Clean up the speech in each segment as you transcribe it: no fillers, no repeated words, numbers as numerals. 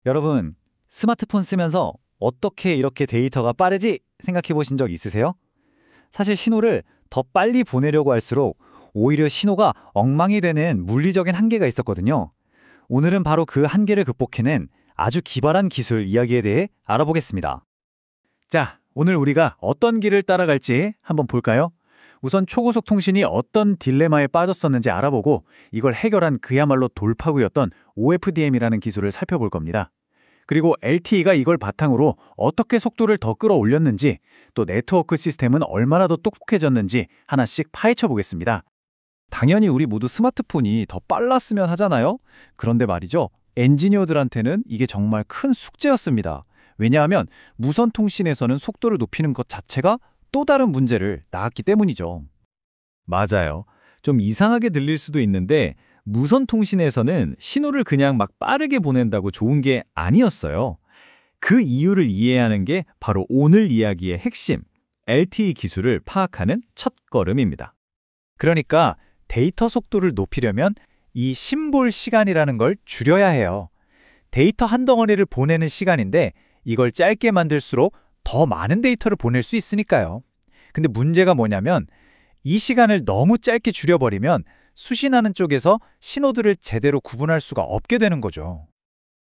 여러분, 스마트폰 쓰면서 어떻게 이렇게 데이터가 빠르지 생각해 보신 적 있으세요? 사실 신호를 더 빨리 보내려고 할수록 오히려 신호가 엉망이 되는 물리적인 한계가 있었거든요. 오늘은 바로 그 한계를 극복해낸 아주 기발한 기술 이야기에 대해 알아보겠습니다. 자, 오늘 우리가 어떤 길을 따라갈지 한번 볼까요? 우선 초고속 통신이 어떤 딜레마에 빠졌었는지 알아보고 이걸 해결한 그야말로 돌파구였던 OFDM이라는 기술을 살펴볼 겁니다. 그리고 LTE가 이걸 바탕으로 어떻게 속도를 더 끌어올렸는지, 또 네트워크 시스템은 얼마나 더 똑똑해졌는지 하나씩 파헤쳐 보겠습니다. 당연히 우리 모두 스마트폰이 더 빨랐으면 하잖아요? 그런데 말이죠. 엔지니어들한테는 이게 정말 큰 숙제였습니다. 왜냐하면 무선 통신에서는 속도를 높이는 것 자체가 또 다른 문제를 낳았기 때문이죠. 맞아요. 좀 이상하게 들릴 수도 있는데 무선 통신에서는 신호를 그냥 막 빠르게 보낸다고 좋은 게 아니었어요. 그 이유를 이해하는 게 바로 오늘 이야기의 핵심, LTE 기술을 파악하는 첫 걸음입니다. 그러니까 데이터 속도를 높이려면 이 심볼 시간이라는 걸 줄여야 해요. 데이터 한 덩어리를 보내는 시간인데 이걸 짧게 만들수록 더 많은 데이터를 보낼 수 있으니까요. 근데 문제가 뭐냐면 이 시간을 너무 짧게 줄여버리면 수신하는 쪽에서 신호들을 제대로 구분할 수가 없게 되는 거죠.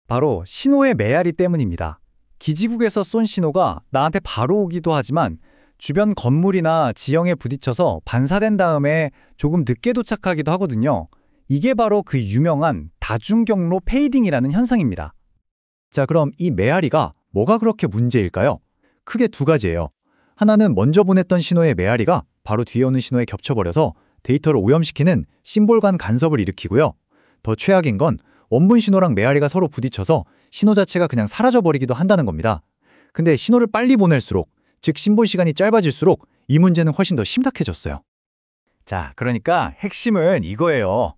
바로 신호의 메아리 때문입니다. 기지국에서 쏜 신호가 나한테 바로 오기도 하지만 주변 건물이나 지형에 부딪혀서 반사된 다음에 조금 늦게 도착하기도 하거든요. 이게 바로 그 유명한 다중경로 페이딩이라는 현상입니다. 자, 그럼 이 메아리가 뭐가 그렇게 문제일까요? 크게 두 가지예요. 하나는 먼저 보냈던 신호의 메아리가 바로 뒤에 오는 신호에 겹쳐버려서 데이터를 오염시키는 심볼 간 간섭을 일으키고요. 더 최악인 건 원본 신호랑 메아리가 서로 부딪혀서 신호 자체가 그냥 사라져버리기도 한다는 겁니다. 근데 신호를 빨리 보낼수록, 즉 심볼 시간이 짧아질수록 이 문제는 훨씬 더 심각해졌어요. 자, 그러니까 핵심은 이거예요.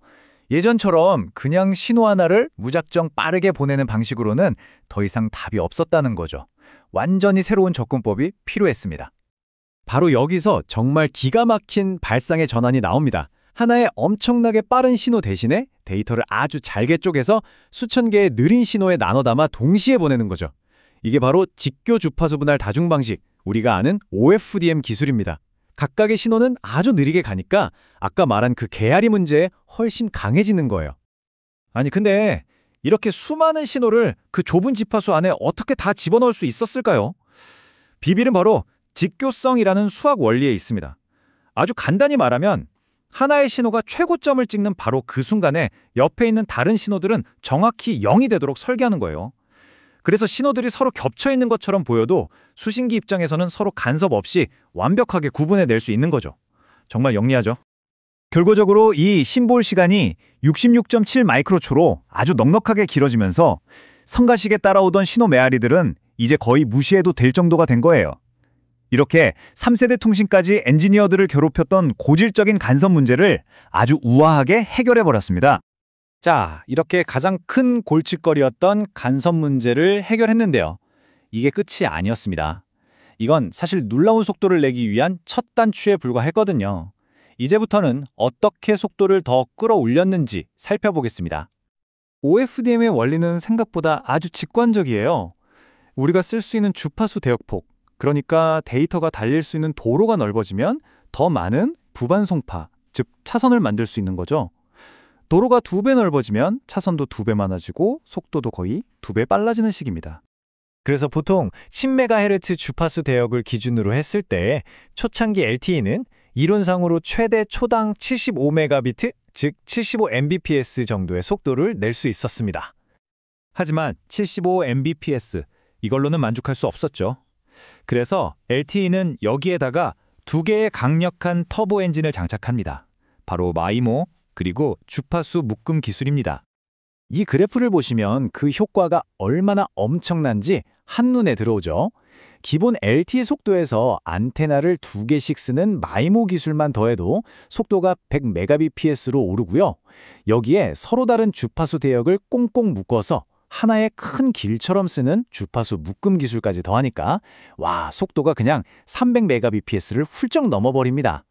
예전처럼 그냥 신호 하나를 무작정 빠르게 보내는 방식으로는 더 이상 답이 없었다는 거죠. 완전히 새로운 접근법이 필요했습니다. 바로 여기서 정말 기가 막힌 발상의 전환이 나옵니다. 하나의 엄청나게 빠른 신호 대신에 데이터를 아주 잘게 쪼개서 수천 개의 느린 신호에 나눠 담아 동시에 보내는 거죠. 이게 바로 직교 주파수 분할 다중 방식, 우리가 아는 OFDM 기술입니다. 각각의 신호는 아주 느리게 가니까 아까 말한 그 개아리 문제에 훨씬 강해지는 거예요. 아니 근데 이렇게 수많은 신호를 그 좁은 지파수 안에 어떻게 다 집어넣을 수 있었을까요? 비밀은 바로 직교성이라는 수학 원리에 있습니다. 아주 간단히 말하면 하나의 신호가 최고점을 찍는 바로 그 순간에 옆에 있는 다른 신호들은 정확히 0이 되도록 설계하는 거예요. 그래서 신호들이 서로 겹쳐 있는 것처럼 보여도 수신기 입장에서는 서로 간섭 없이 완벽하게 구분해낼 수 있는 거죠. 정말 영리하죠? 결과적으로 이 심볼 시간이 66.7 마이크로초로 아주 넉넉하게 길어지면서 성가시게 따라오던 신호 메아리들은 이제 거의 무시해도 될 정도가 된 거예요. 이렇게 3세대 통신까지 엔지니어들을 괴롭혔던 고질적인 간섭 문제를 아주 우아하게 해결해버렸습니다. 자, 이렇게 가장 큰 골칫거리였던 간섭 문제를 해결했는데요. 이게 끝이 아니었습니다. 이건 사실 놀라운 속도를 내기 위한 첫 단추에 불과했거든요. 이제부터는 어떻게 속도를 더 끌어올렸는지 살펴보겠습니다. OFDM의 원리는 생각보다 아주 직관적이에요. 우리가 쓸 수 있는 주파수 대역폭, 그러니까 데이터가 달릴 수 있는 도로가 넓어지면 더 많은 부반송파, 즉 차선을 만들 수 있는 거죠. 도로가 2배 넓어지면 차선도 2배 많아지고 속도도 거의 2배 빨라지는 식입니다. 그래서 보통 10MHz 주파수 대역을 기준으로 했을 때 초창기 LTE는 이론상으로 최대 초당 75메가비트, 즉 75mbps 정도의 속도를 낼 수 있었습니다. 하지만 75mbps, 이걸로는 만족할 수 없었죠. 그래서 LTE는 여기에다가 2개의 강력한 터보 엔진을 장착합니다. 바로 마이모, 그리고 주파수 묶음 기술입니다. 이 그래프를 보시면 그 효과가 얼마나 엄청난지 한눈에 들어오죠. 기본 LTE 속도에서 안테나를 2개씩 쓰는 마이모 기술만 더해도 속도가 100mbps로 오르고요. 여기에 서로 다른 주파수 대역을 꽁꽁 묶어서 하나의 큰 길처럼 쓰는 주파수 묶음 기술까지 더하니까 와, 속도가 그냥 300mbps를 훌쩍 넘어버립니다.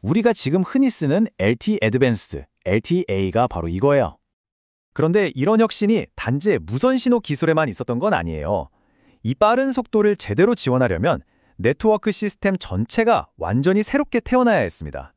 우리가 지금 흔히 쓰는 LTE Advanced, LTEA가 바로 이거예요. 그런데 이런 혁신이 단지 무선 신호 기술에만 있었던 건 아니에요. 이 빠른 속도를 제대로 지원하려면 네트워크 시스템 전체가 완전히 새롭게 태어나야 했습니다.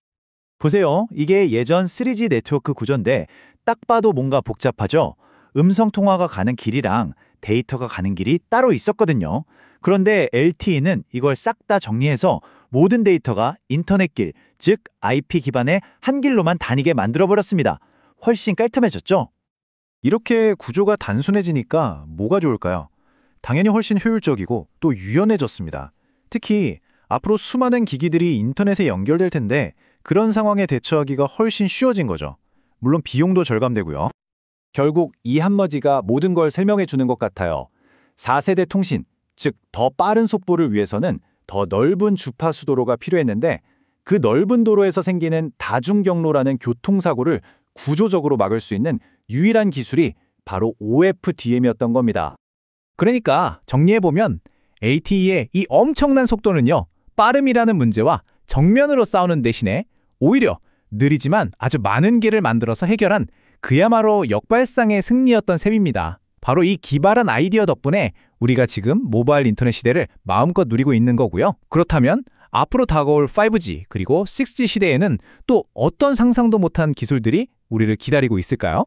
보세요. 이게 예전 3G 네트워크 구조인데 딱 봐도 뭔가 복잡하죠? 음성 통화가 가는 길이랑 데이터가 가는 길이 따로 있었거든요. 그런데 LTE는 이걸 싹 다 정리해서 모든 데이터가 인터넷길, 즉 IP 기반의 한 길로만 다니게 만들어버렸습니다. 훨씬 깔끔해졌죠? 이렇게 구조가 단순해지니까 뭐가 좋을까요? 당연히 훨씬 효율적이고 또 유연해졌습니다. 특히 앞으로 수많은 기기들이 인터넷에 연결될 텐데 그런 상황에 대처하기가 훨씬 쉬워진 거죠. 물론 비용도 절감되고요. 결국 이 한마디가 모든 걸 설명해 주는 것 같아요. 4세대 통신, 즉 더 빠른 속보를 위해서는 더 넓은 주파수 도로가 필요했는데 그 넓은 도로에서 생기는 다중경로라는 교통사고를 구조적으로 막을 수 있는 유일한 기술이 바로 OFDM이었던 겁니다. 그러니까 정리해보면 LTE의 이 엄청난 속도는요, 빠름이라는 문제와 정면으로 싸우는 대신에 오히려 느리지만 아주 많은 길을 만들어서 해결한 그야말로 역발상의 승리였던 셈입니다. 바로 이 기발한 아이디어 덕분에 우리가 지금 모바일 인터넷 시대를 마음껏 누리고 있는 거고요. 그렇다면 앞으로 다가올 5G 그리고 6G 시대에는 또 어떤 상상도 못한 기술들이 우리를 기다리고 있을까요?